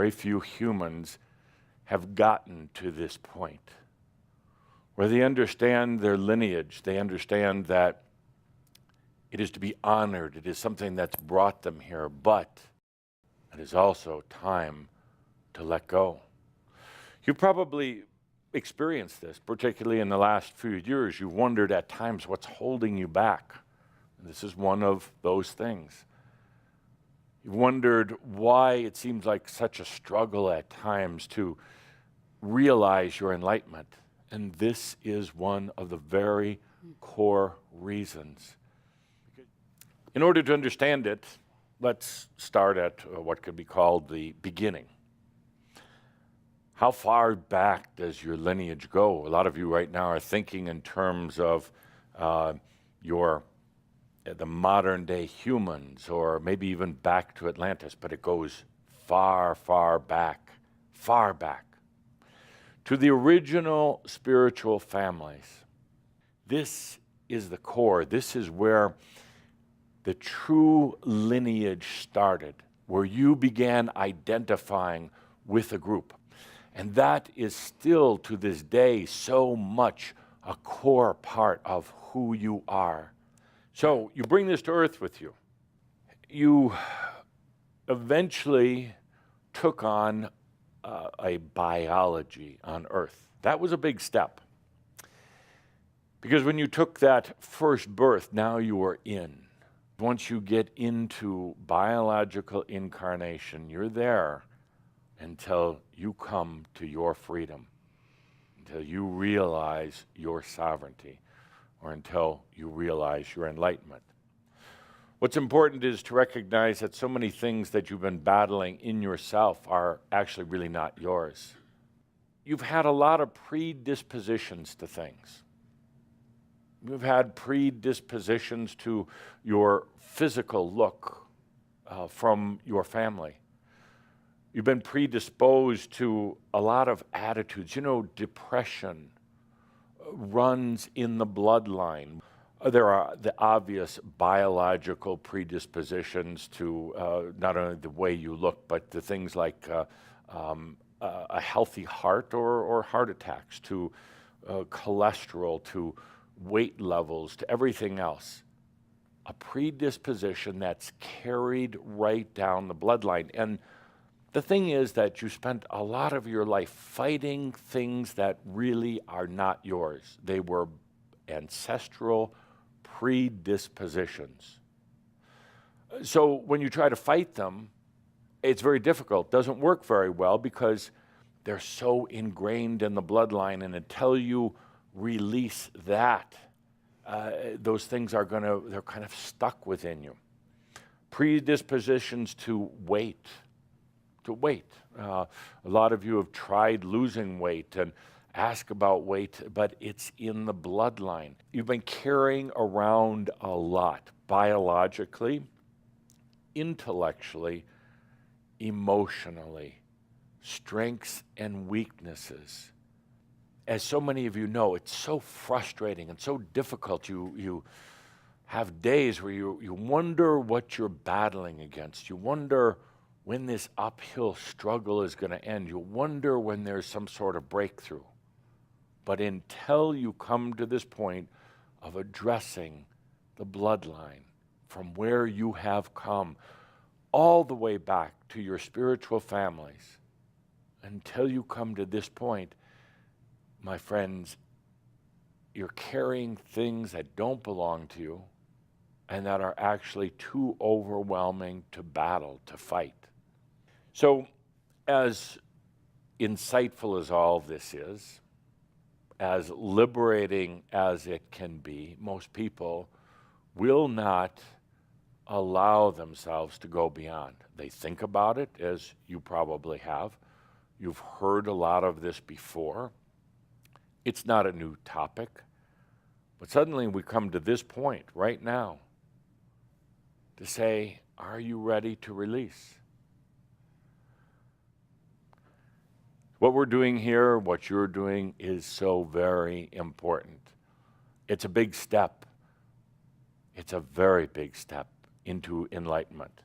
very few humans have gotten to this point where they understand their lineage. They understand that it is to be honored. It is something that's brought them here, but it is also time to let go. You probably experienced this, particularly in the last few years. You wondered at times what's holding you back. And this is one of those things. You wondered why it seems like such a struggle at times to realize your enlightenment. And this is one of the very core reasons. In order to understand it, let's start at what could be called the beginning. How far back does your lineage go? A lot of you right now are thinking in terms of the modern day humans, or maybe even back to Atlantis, but it goes far, far back, to the original spiritual families. This is the core. This is where the true lineage started, where you began identifying with a group. And that is still to this day so much a core part of who you are. So you bring this to earth with you. You eventually took on a biology on earth. That was a big step. Because when you took that first birth, now you are in. Once you get into biological incarnation, you're there until you come to your freedom, until you realize your sovereignty, or until you realize your enlightenment. What's important is to recognize that so many things that you've been battling in yourself are actually really not yours. You've had a lot of predispositions to things. You've had predispositions to your physical look from your family. You've been predisposed to a lot of attitudes. You know, depression runs in the bloodline. There are the obvious biological predispositions to not only the way you look, but the things like a healthy heart or heart attacks, to cholesterol, to weight levels, to everything else. A predisposition that's carried right down the bloodline. And the thing is that you spent a lot of your life fighting things that really are not yours. They were ancestral predispositions. So when you try to fight them, it's very difficult. Doesn't work very well because they're so ingrained in the bloodline, and until you release that, those things they're kind of stuck within you. Predispositions to weight. A lot of you have tried losing weight and ask about weight, but it's in the bloodline. You've been carrying around a lot, biologically, intellectually, emotionally, strengths and weaknesses. As so many of you know, it's so frustrating and so difficult. You have days where you wonder what you're battling against. You wonder when this uphill struggle is going to end. You wonder when there's some sort of breakthrough. But until you come to this point of addressing the bloodline from where you have come, all the way back to your spiritual families, until you come to this point, my friends, you're carrying things that don't belong to you and that are actually too overwhelming to battle, to fight. So, as insightful as all of this is, as liberating as it can be, most people will not allow themselves to go beyond. They think about it, as you probably have. You've heard a lot of this before. It's not a new topic. But suddenly we come to this point right now to say, are you ready to release? What we're doing here, what you're doing, is so very important. It's a big step. It's a very big step into enlightenment.